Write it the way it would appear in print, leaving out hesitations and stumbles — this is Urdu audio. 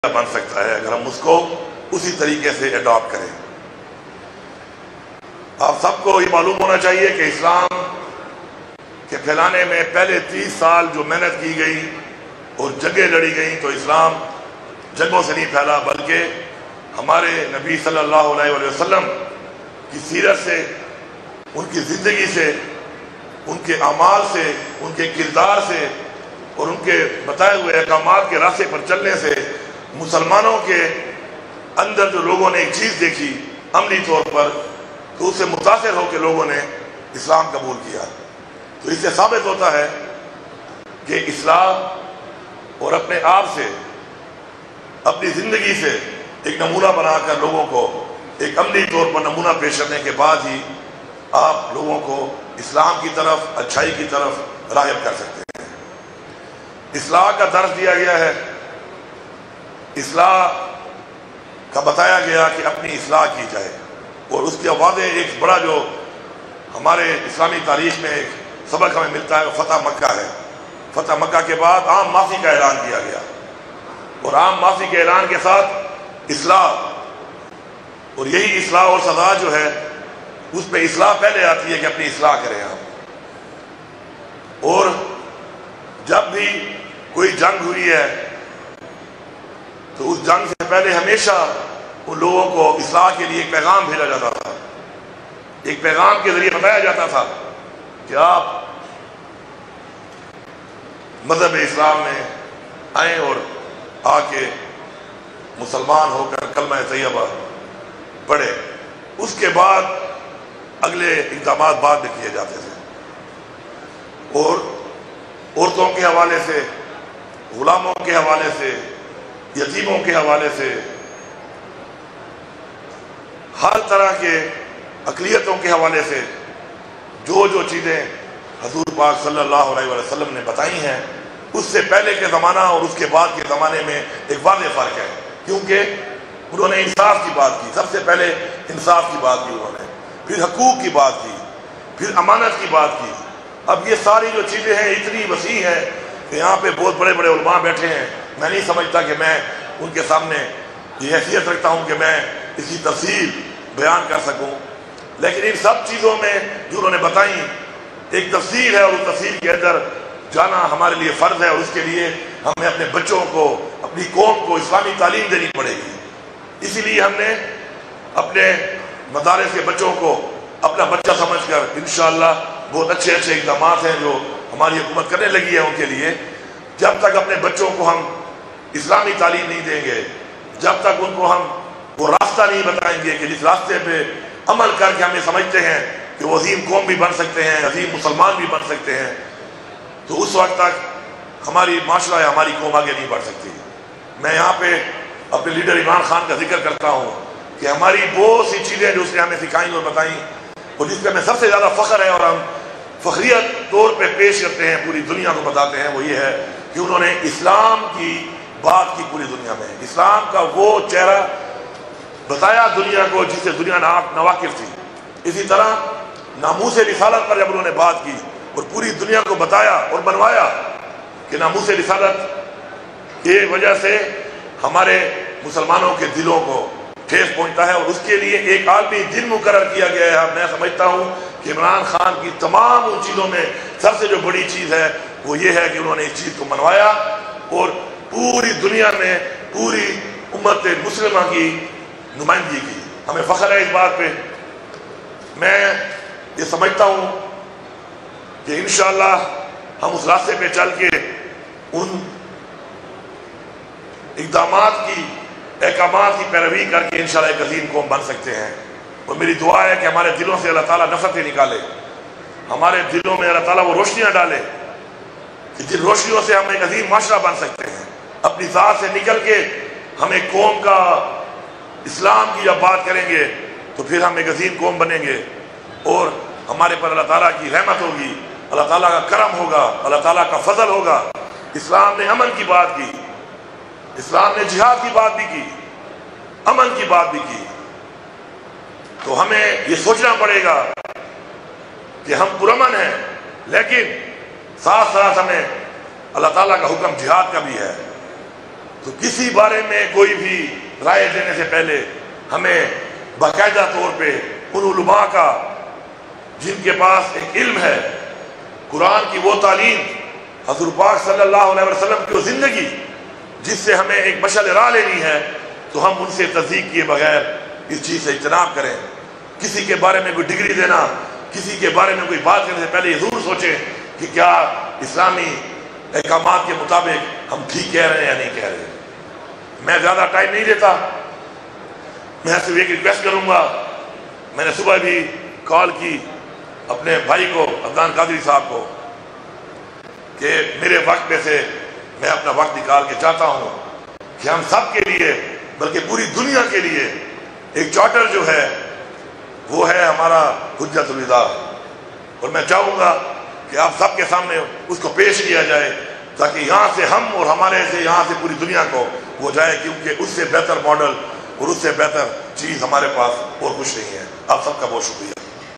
بن سکتا ہے اگر ہم اس کو اسی طریقے سے اڈاپٹ کریں۔ آپ سب کو یہ معلوم ہونا چاہیے کہ اسلام کے پھیلانے میں پہلے 30 سال جو محنت کی گئی اور جنگیں لڑی گئیں، تو اسلام جنگوں سے نہیں پھیلا بلکہ ہمارے نبی صلی اللہ علیہ وسلم کی سیرت سے، ان کی زندگی سے، ان کے اعمال سے، ان کے کردار سے اور ان کے بتائے ہوئے احکامات کے راستے پر چلنے سے مسلمانوں کے اندر جو لوگوں نے ایک چیز دیکھی عملی طور پر، تو اس سے متاثر ہو کے لوگوں نے اسلام قبول کیا۔ تو اس سے ثابت ہوتا ہے کہ اسلام اور اپنے آپ سے، اپنی زندگی سے ایک نمونہ بنا کر لوگوں کو ایک عملی طور پر نمونہ پیش کرنے کے بعد ہی آپ لوگوں کو اسلام کی طرف، اچھائی کی طرف راغب کر سکتے ہیں۔ اصلاح کا درس دیا گیا ہے، اصلاح کا بتایا گیا کہ اپنی اصلاح کی جائے، اور اس کے واضح ایک بڑا جو ہمارے اسلامی تاریخ میں ایک سبق ہمیں ملتا ہے وہ فتح مکہ ہے۔ فتح مکہ کے بعد عام معافی کا اعلان کیا گیا، اور عام معافی کے اعلان کے ساتھ اصلاح، اور یہی اصلاح اور سزا جو ہے اس پہ اصلاح پہلے آتی ہے کہ اپنی اصلاح کریں آپ۔ اور جب بھی کوئی جنگ ہوئی ہے تو اس جنگ سے پہلے ہمیشہ ان لوگوں کو اصلاح کے لیے ایک پیغام بھیجا جاتا تھا، ایک پیغام کے ذریعے بتایا جاتا تھا کہ آپ مذہب اسلام میں آئیں اور آ کے مسلمان ہو کر کلمہ طیبہ پڑھے۔ اس کے بعد اگلے اقدامات بعد میں کیے جاتے تھے، اور عورتوں کے حوالے سے، غلاموں کے حوالے سے، یتیموں کے حوالے سے، ہر طرح کے اقلیتوں کے حوالے سے جو جو چیزیں حضور پاک صلی اللہ علیہ وسلم نے بتائی ہیں، اس سے پہلے کے زمانہ اور اس کے بعد کے زمانے میں ایک واضح فرق ہے، کیونکہ انہوں نے انصاف کی بات کی، سب سے پہلے انصاف کی بات کی انہوں نے، پھر حقوق کی بات کی، پھر امانت کی بات کی۔ اب یہ ساری جو چیزیں ہیں اتنی وسیع ہیں کہ یہاں پہ بہت بڑے بڑے علماء بیٹھے ہیں، میں نہیں سمجھتا کہ میں ان کے سامنے یہ حیثیت رکھتا ہوں کہ میں اس کی تفصیل بیان کر سکوں، لیکن ان سب چیزوں میں جو انہوں نے بتائیں ایک تفصیل ہے، اور اس تفصیل کے اندر جانا ہمارے لیے فرض ہے، اور اس کے لیے ہمیں اپنے بچوں کو، اپنی قوم کو اسلامی تعلیم دینی پڑے گی۔ اسی لیے ہم نے اپنے مدارس کے بچوں کو اپنا بچہ سمجھ کر انشاءاللہ بہت اچھے اچھے اقدامات ہیں جو ہماری حکومت کرنے لگی ہے ان کے لیے۔ جب تک اپنے بچوں کو ہم اسلامی تعلیم نہیں دیں گے، جب تک ان کو ہم وہ راستہ نہیں بتائیں گے کہ جس راستے پہ عمل کر کے ہم یہ سمجھتے ہیں کہ وہ عظیم قوم بھی بن سکتے ہیں، عظیم مسلمان بھی بن سکتے ہیں، تو اس وقت تک ہماری معاشرہ یا ہماری قوم آگے نہیں بڑھ سکتی۔ میں یہاں پہ اپنے لیڈر عمران خان کا ذکر کرتا ہوں کہ ہماری بہت سی چیزیں جو اس نے ہمیں سکھائیں اور بتائیں، اور جس پہ ہمیں سب سے زیادہ فخر ہے اور ہم فخریت طور پہ پیش کرتے ہیں، پوری دنیا کو بتاتے ہیں، وہ یہ ہے کہ انہوں نے اسلام کی بات کی پوری دنیا میں، اسلام کا وہ چہرہ بتایا دنیا کو جس سے دنیا ناواقف تھی۔ اسی طرح ناموس رسالت پر جب انہوں نے بات کی اور پوری دنیا کو بتایا اور بنوایا کہ ناموس رسالت کی وجہ سے ہمارے مسلمانوں کے دلوں کو ٹھیس پہنچتا ہے، اور اس کے لیے ایک عالمی دن مقرر کیا گیا ہے۔ میں سمجھتا ہوں کہ عمران خان کی تمام ان چیزوں میں سب سے جو بڑی چیز ہے وہ یہ ہے کہ انہوں نے اس چیز کو منوایا اور پوری دنیا میں پوری امت مسلمہ کی نمائندگی کی۔ ہمیں فخر ہے اس بات پہ۔ میں یہ سمجھتا ہوں کہ انشاءاللہ ہم اس راستے پہ چل کے ان اقدامات کی، احکامات کی پیروی کر کے انشاءاللہ ایک عظیم قوم بن سکتے ہیں۔ اور میری دعا ہے کہ ہمارے دلوں سے اللہ تعالیٰ نفرتیں نکالے، ہمارے دلوں میں اللہ تعالیٰ وہ روشنیاں ڈالے کہ جن روشنیوں سے ہم ایک عظیم معاشرہ بن سکتے ہیں۔ اپنی ذات سے نکل کے ہم ایک قوم کا، اسلام کی جب بات کریں گے تو پھر ہم ایک عظیم قوم بنیں گے، اور ہمارے پر اللہ تعالیٰ کی رحمت ہوگی، اللہ تعالیٰ کا کرم ہوگا، اللہ تعالیٰ کا فضل ہوگا۔ اسلام نے امن کی بات کی، اسلام نے جہاد کی بات بھی کی، امن کی بات بھی کی، تو ہمیں یہ سوچنا پڑے گا کہ ہم پرامن ہیں، لیکن ساتھ ساتھ ہمیں اللہ تعالیٰ کا حکم جہاد کا بھی ہے۔ تو کسی بارے میں کوئی بھی رائے دینے سے پہلے ہمیں باقاعدہ طور پہ ان علماء کا جن کے پاس ایک علم ہے، قرآن کی وہ تعلیم، حضور پاک صلی اللہ علیہ وسلم کی وہ زندگی جس سے ہمیں ایک مشعل راہ لینی ہے، تو ہم ان سے تصدیق کیے بغیر اس چیز سے اجتناب کریں۔ کسی کے بارے میں کوئی ڈگری دینا، کسی کے بارے میں کوئی بات کرنے سے پہلے یہ ضرور سوچیں کہ کیا اسلامی احکامات کے مطابق ہم ٹھیک کہہ رہے ہیں یا نہیں کہہ رہے ہیں۔ میں زیادہ ٹائم نہیں دیتا، میں صرف ایک ریکویسٹ کروں گا۔ میں نے صبح بھی کال کی اپنے بھائی کو، عدنان قادری صاحب کو، کہ میرے وقت میں سے میں اپنا وقت نکال کے چاہتا ہوں کہ ہم سب کے لیے بلکہ پوری دنیا کے لیے ایک چارٹر جو ہے وہ ہے ہمارا حجت الوداع، اور میں چاہوں گا کہ آپ سب کے سامنے اس کو پیش کیا جائے تاکہ یہاں سے ہم اور ہمارے سے یہاں سے پوری دنیا کو وہ جائے، کیونکہ اس سے بہتر ماڈل اور اس سے بہتر چیز ہمارے پاس اور کچھ نہیں ہے۔ آپ سب کا بہت شکریہ۔